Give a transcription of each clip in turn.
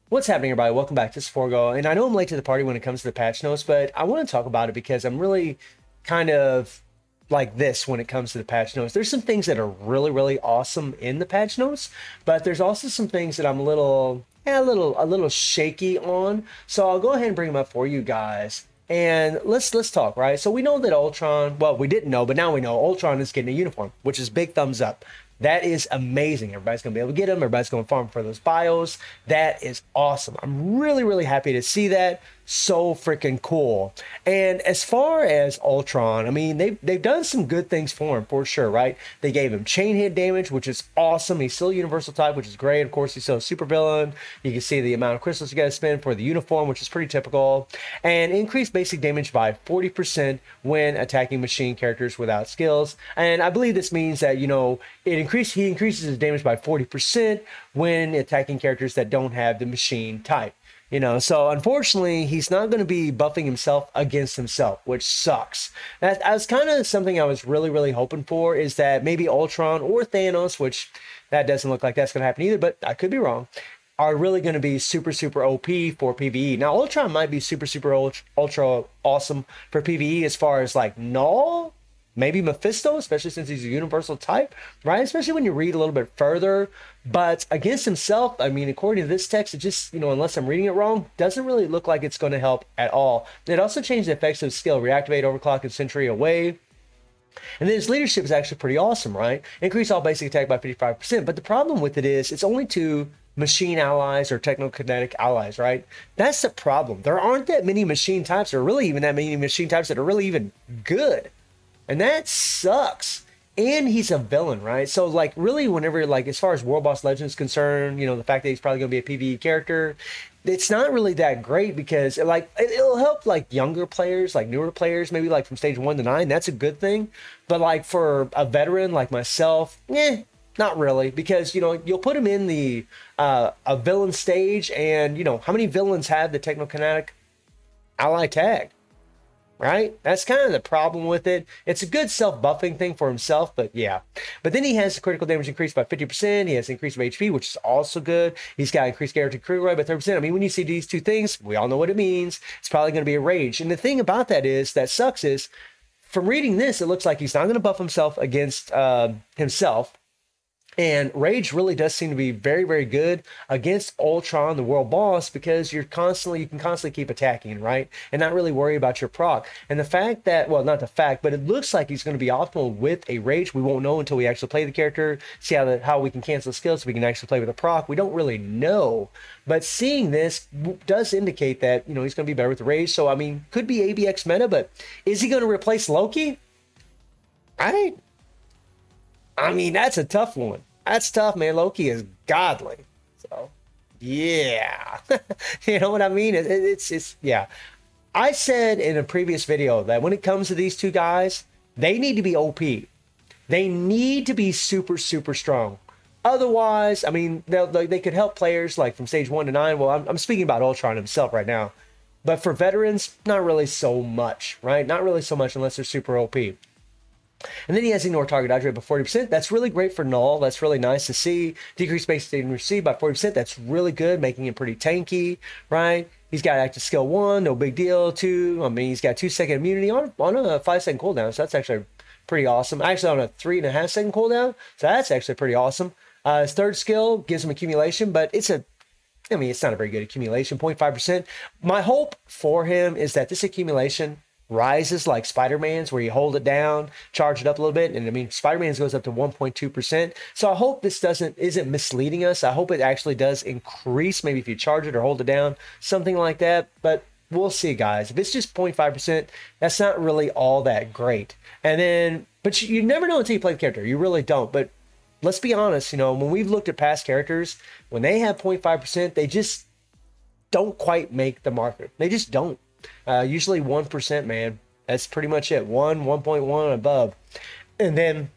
What's happening, everybody? Welcome back. This is Forgo, and I know I'm late to the party when it comes to the patch notes, but I want to talk about it because I'm really kind of like this when it comes to the patch notes. There's some things that are really, really awesome in the patch notes, but there's also some things that I'm a little shaky on. So I'll go ahead and bring them up for you guys. And let's talk, right? So we know that Ultron, well, we didn't know, but now we know Ultron is getting a uniform, which is big thumbs up. That is amazing. Everybody's going to be able to get them. Everybody's going to farm for those bios. That is awesome. I'm really, really happy to see that. So freaking cool. And as far as Ultron, I mean, they've done some good things for him, for sure, right? They gave him chain hit damage, which is awesome. He's still a universal type, which is great. Of course, he's still a super villain. You can see the amount of crystals you got to spend for the uniform, which is pretty typical. And increased basic damage by 40% when attacking machine characters without skills. And I believe this means that, he increases his damage by 40% when attacking characters that don't have the machine type. So unfortunately, he's not going to be buffing himself against himself, which sucks. That's kind of something I was really, really hoping for, is that maybe Ultron or Thanos, which that doesn't look like that's going to happen either, but I could be wrong, are really going to be super, super OP for PvE. Now, Ultron might be super, super ultra awesome for PvE as far as like Null, maybe Mephisto, especially since he's a universal type, right? Especially when you read a little bit further. But against himself, I mean, according to this text, it just, unless I'm reading it wrong, doesn't really look like it's going to help at all. It also changed the effects of skill, reactivate, overclock, and sentry away. And then his leadership is actually pretty awesome, right? Increase all basic attack by 55%. But the problem with it is it's only to machine allies or technokinetic allies, right? That's the problem. There aren't that many machine types, or really even that many machine types that are really even good. And that sucks. And he's a villain, right? So, like, really, whenever, like, as far as World Boss Legend is concerned, the fact that he's probably going to be a PvE character, it's not really that great because, like, it'll help, like, younger players, like, newer players, maybe, like, from stage 1 to 9. That's a good thing. But, like, for a veteran like myself, not really. Because, you'll put him in the a villain stage, and, how many villains have the Technokinetic ally tag? Right? That's kind of the problem with it. It's a good self-buffing thing for himself, but yeah. But then he has critical damage increased by 50%. He has increase of HP, which is also good. He's got increased guaranteed crew rate by 30%. I mean, when you see these two things, we all know what it means. It's probably going to be a rage. And the thing about that sucks is, from reading this, it looks like he's not going to buff himself against himself. And Rage really does seem to be very, very good against Ultron, the world boss, because you can constantly keep attacking, right? And not really worry about your proc. And the fact that, well, not the fact, but it looks like he's going to be optimal with a Rage. We won't know until we actually play the character, see how we can cancel skills so we can actually play with a proc. We don't really know. But seeing this does indicate that, he's going to be better with the Rage. So, I mean, could be ABX meta, but is he going to replace Loki? Right? I mean, that's a tough one. That's tough, man. Loki is godly. So, yeah. You know what I mean? It's yeah. I said in a previous video that when it comes to these two guys, they need to be OP. They need to be super, super strong. Otherwise, I mean, they could help players like from stage 1 to 9. Well, I'm speaking about Ultron himself right now. But for veterans, not really so much, right? Not really so much unless they're super OP. And then he has ignore target dodge rate by 40%. That's really great for Null. That's really nice to see. Decrease base damage received by 40%. That's really good, making him pretty tanky, right? He's got active skill 1, no big deal. 2, I mean, he's got 2-second immunity on a 5-second cooldown. So that's actually pretty awesome. Actually, on a 3.5-second cooldown. So that's actually pretty awesome. His third skill gives him accumulation, but it's not a very good accumulation, 0.5%. My hope for him is that this accumulation rises like Spider-Man's, where you hold it down, charge it up a little bit, and I mean, Spider-Man's goes up to 1.2%. So I hope this isn't misleading us. I hope it actually does increase, maybe if you charge it or hold it down, something like that. But we'll see, guys. If it's just 0.5%, that's not really all that great. And then, but you never know until you play the character. You really don't. But let's be honest, when we've looked at past characters, when they have 0.5%, they just don't quite make the market. They just don't. Usually 1%, man. That's pretty much it. 1.1 above. And then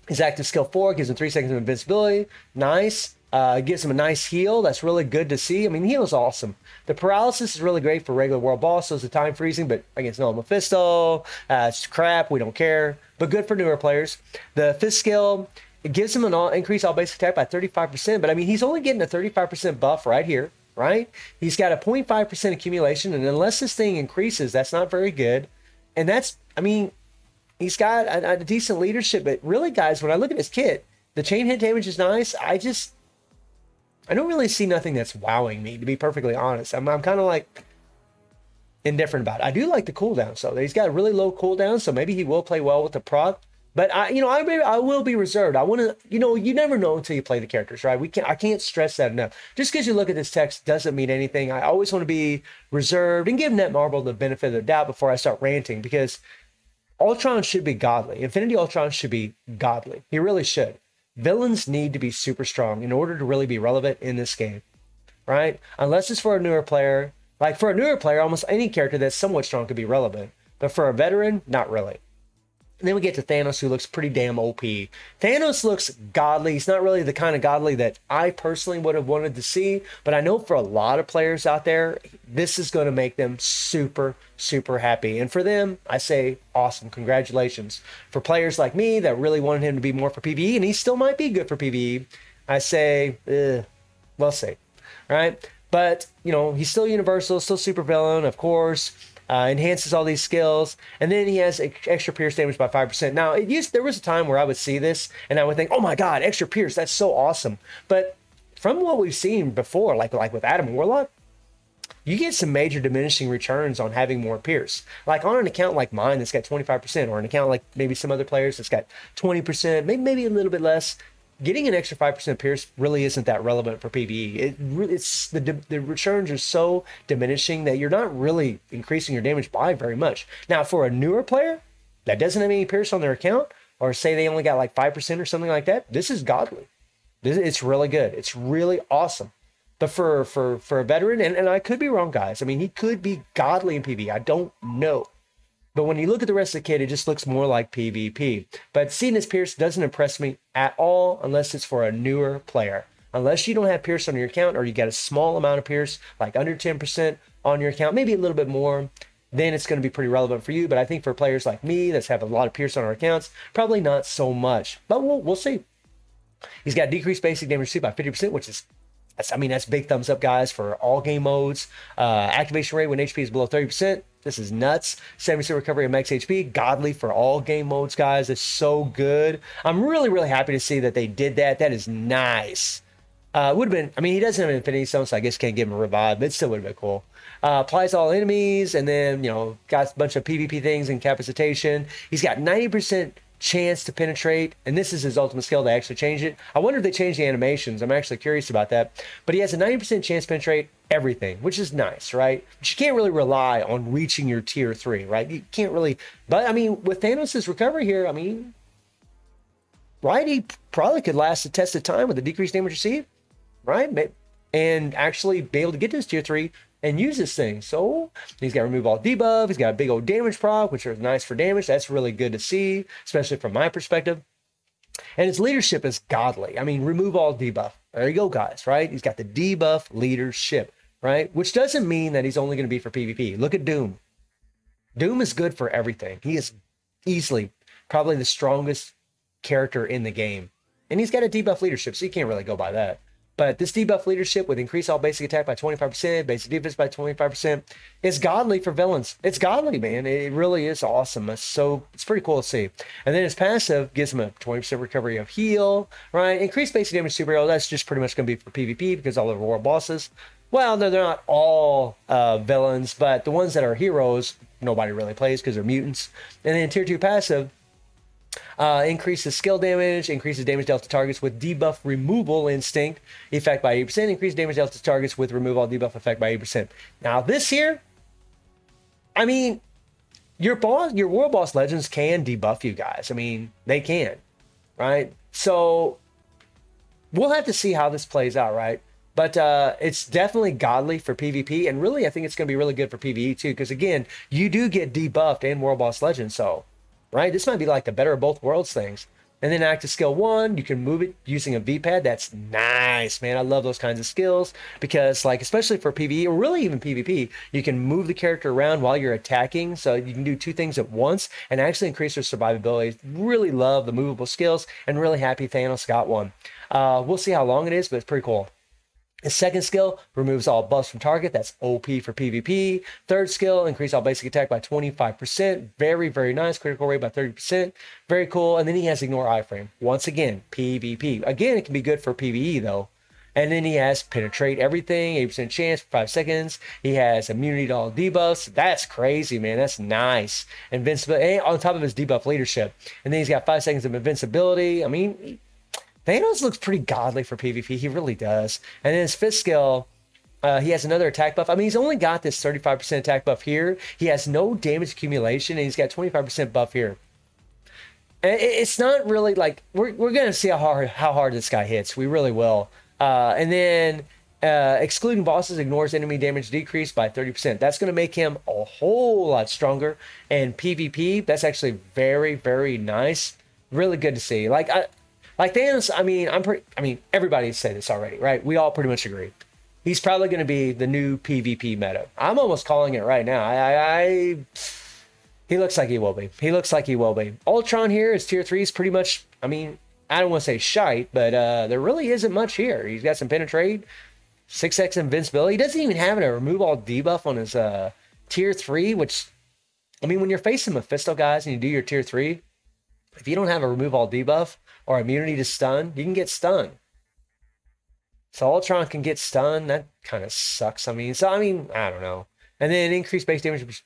his active skill 4 gives him 3 seconds of invincibility. Nice. Gives him a nice heal. That's really good to see. I mean, the heal is awesome. The paralysis is really great for regular world boss, so it's the time freezing, but against Null Mephisto, it's crap. We don't care. But good for newer players. The fifth skill, it gives him an increase all basic attack by 35%, but I mean, he's only getting a 35% buff right here. right? He's got a 0.5% accumulation, and unless this thing increases, that's not very good. And that's, I mean, he's got a decent leadership, but really, guys, when I look at his kit, the chain hit damage is nice. I don't really see nothing that's wowing me, to be perfectly honest. I'm kind of like indifferent about it. I do like the cooldown, so he's got a really low cooldown, so maybe he will play well with the proc. But I will be reserved. I want to, you never know until you play the characters, right? I can't stress that enough. Just because you look at this text doesn't mean anything. I always want to be reserved and give Netmarble the benefit of the doubt before I start ranting, because Ultron should be godly. Infinity Ultron should be godly. He really should. Villains need to be super strong in order to really be relevant in this game, right? Unless it's for a newer player. Like for a newer player, almost any character that's somewhat strong could be relevant. But for a veteran, not really. And then we get to Thanos, who looks pretty damn OP. Thanos looks godly. He's not really the kind of godly that I personally would have wanted to see, but I know for a lot of players out there, this is going to make them super, super happy. And for them, I say awesome. Congratulations. For players like me that really wanted him to be more for PvE, and he still might be good for PvE, I say, we'll see. All right? But, he's still universal, still super villain, of course. Enhances all these skills, and then he has extra pierce damage by 5%. Now, there was a time where I would see this and I would think, oh my god, extra pierce, that's so awesome. But from what we've seen before, like with Adam Warlock, you get some major diminishing returns on having more pierce. Like on an account like mine that's got 25%, or an account like maybe some other players that's got 20%, maybe a little bit less. Getting an extra 5% pierce really isn't that relevant for PvE. It's the returns are so diminishing that you're not really increasing your damage by very much. Now, for a newer player that doesn't have any pierce on their account, or say they only got like 5% or something like that, this is godly. It's really good. It's really awesome. But for a veteran, and I could be wrong, guys. I mean, he could be godly in PvE. I don't know. But when you look at the rest of the kit, it just looks more like PvP. But seeing this pierce doesn't impress me at all unless it's for a newer player. Unless you don't have pierce on your account, or you got a small amount of pierce, like under 10% on your account, maybe a little bit more, then it's going to be pretty relevant for you. But I think for players like me that have a lot of pierce on our accounts, probably not so much. But we'll see. He's got decreased basic damage received by 50%, which is, that's big thumbs up, guys, for all game modes. Activation rate when HP is below 30%. This is nuts. 70% recovery of max HP. Godly for all game modes, guys. It's so good. I'm really, really happy to see that they did that. That is nice. Would have been, he doesn't have an Infinity Stone, so I guess can't give him a revive, but it still would have been cool. Applies to all enemies, and then, got a bunch of PvP things, incapacitation. He's got 90% chance to penetrate, and this is his ultimate skill. They actually changed it. I wonder if they changed the animations. I'm actually curious about that. But he has a 90% chance to penetrate everything, which is nice, right? But you can't really rely on reaching your tier 3, right? You can't really, but with Thanos' recovery here, right, he probably could last a test of time with a decreased damage received, right? And actually be able to get to his tier 3 and use this thing. So he's got remove all debuff. He's got a big old damage proc, which is nice for damage. That's really good to see, especially from my perspective. And his leadership is godly. Remove all debuff. There you go, guys, right? He's got the debuff leadership, right? Which doesn't mean that he's only going to be for PvP. Look at Doom. Doom is good for everything. He is easily probably the strongest character in the game. And he's got a debuff leadership, so you can't really go by that. But this debuff leadership would increase all basic attack by 25%, basic defense by 25%. It's godly for villains. It's godly, man. It really is awesome. It's pretty cool to see. And then his passive gives him a 20% recovery of heal, right? Increased basic damage superhero. That's just pretty much going to be for PvP because all the war bosses. Well, no, they're not all villains, but the ones that are heroes, nobody really plays because they're mutants. And then tier 2 passive increases skill damage, increases damage dealt to targets with debuff removal instinct effect by 8%, increases damage dealt to targets with remove all debuff effect by 8%. Now this here, your World Boss Legends can debuff you guys. They can, right? So we'll have to see how this plays out, right? But it's definitely godly for PvP, and really I think it's going to be really good for PvE too, because again, you do get debuffed in World Boss Legends, so right, this might be like the better of both worlds things. And then active skill 1, you can move it using a V-pad. That's nice, man. I love those kinds of skills because, especially for PvE or really even PvP, you can move the character around while you're attacking, so you can do two things at once and actually increase their survivability. Really love the movable skills, and really happy Thanos got one. We'll see how long it is, but it's pretty cool. His second skill removes all buffs from target. That's OP for PvP. Third skill, increase all basic attack by 25%. Very, very nice. Critical rate by 30%. Very cool. And then he has ignore iframe. Once again, PvP. Again, it can be good for PvE though. And then he has penetrate everything, 80% chance for 5 seconds. He has immunity to all debuffs. That's crazy, man. That's nice. Invincibility on top of his debuff leadership. And then he's got 5 seconds of invincibility. I mean, Thanos looks pretty godly for PvP. He really does. And then his fifth skill, he has another attack buff. I mean, he's only got this 35% attack buff here. He has no damage accumulation, and he's got 25% buff here. And it's not really like we're going to see how hard this guy hits. We really will. And then excluding bosses ignores enemy damage decrease by 30%. That's going to make him a whole lot stronger. And PvP, that's actually very, very nice. Really good to see. Like Thanos, I mean, everybody said this already, right? We all pretty much agree. He's probably going to be the new PvP meta. I'm almost calling it right now. He looks like he will be. He looks like he will be. Ultron here is tier 3. Is pretty much, I mean, I don't want to say shite, but there really isn't much here. He's got some penetrate, 6x invincibility. He doesn't even have a remove all debuff on his tier 3, which, I mean, when you're facing Mephisto guys and you do your tier 3, if you don't have a remove all debuff or immunity to stun, you can get stunned. So Ultron can get stunned. That kind of sucks. I mean, I don't know. And then increased base damage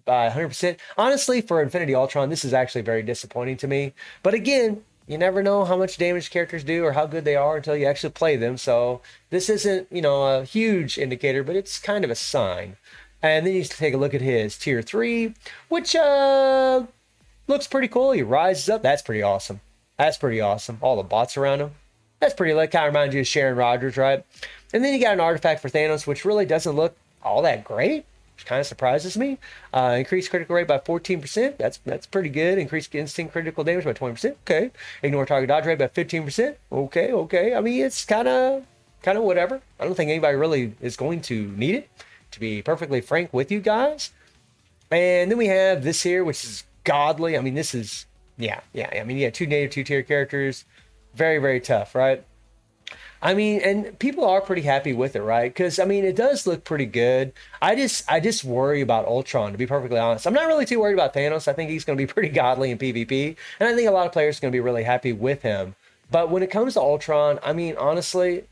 by 100%. Honestly, for Infinity Ultron, this is actually very disappointing to me. But again, you never know how much damage characters do or how good they are until you actually play them. So this isn't, you know, a huge indicator, but it's kind of a sign. And then you take a look at his tier 3, which looks pretty cool. He rises up. That's pretty awesome. That's pretty awesome. All the bots around him. That's pretty lit. Kind of reminds you of Sharon Rogers, right? And then you got an artifact for Thanos, which really doesn't look all that great. Which kind of surprises me. Increased critical rate by 14%. That's pretty good. Increased instant critical damage by 20%. Okay. Ignore target dodge rate by 15%. Okay. I mean, it's kind of whatever. I don't think anybody really is going to need it, to be perfectly frank with you guys. And then we have this here, which is godly. I mean, this is, yeah. I mean, yeah, 2 native 2-tier characters. Very, very tough, right? I mean, and people are pretty happy with it, right? Because, I mean, it does look pretty good. I just worry about Ultron, to be perfectly honest. I'm not really too worried about Thanos. I think he's going to be pretty godly in PvP. And I think a lot of players are going to be really happy with him. But when it comes to Ultron, I mean, honestly,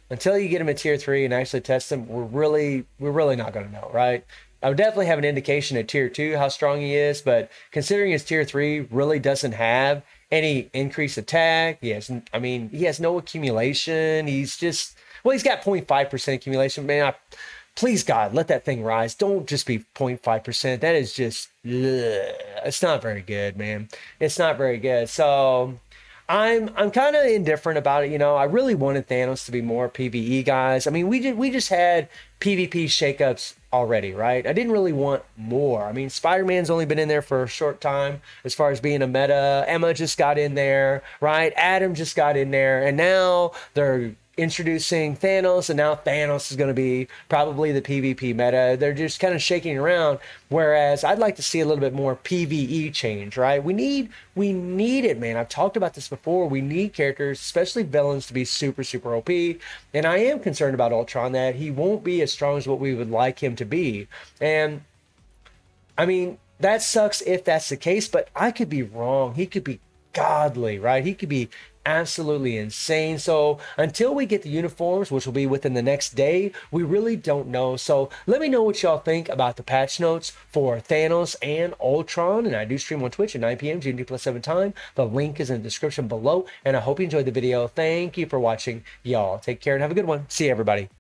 until you get him at tier 3 and actually test him, we're really not going to know, right? I would definitely have an indication at tier 2 how strong he is. But considering his tier 3 really doesn't have any increased attack. He has no accumulation. He's just, well, he's got 0.5% accumulation. Man, please God, let that thing rise. Don't just be 0.5%. That is just, ugh. It's not very good, man. It's not very good. So I'm kind of indifferent about it. You know, I really wanted Thanos to be more PvE, guys. I mean, we just had PvP shakeups already, right? I didn't really want more. I mean, Spider-Man's only been in there for a short time as far as being a meta. Emma just got in there, right? Adam just got in there, and now they're introducing Thanos, and now Thanos is going to be probably the PvP meta. They're just kind of shaking around, whereas I'd like to see a little bit more PvE change, right? We need it, man. I've talked about this before. We need characters, especially villains, to be super, super OP, and I am concerned about Ultron, that he won't be as strong as what we would like him to be. And I mean, that sucks if that's the case, but I could be wrong. He could be godly, right? He could be absolutely insane. So until we get the uniforms, which will be within the next day, we really don't know. So let me know what y'all think about the patch notes for Thanos and Ultron. And I do stream on Twitch at 9 p.m. GMT+7 time. The link is in the description below. And I hope you enjoyed the video. Thank you for watching, y'all. Take care and have a good one. See you, everybody.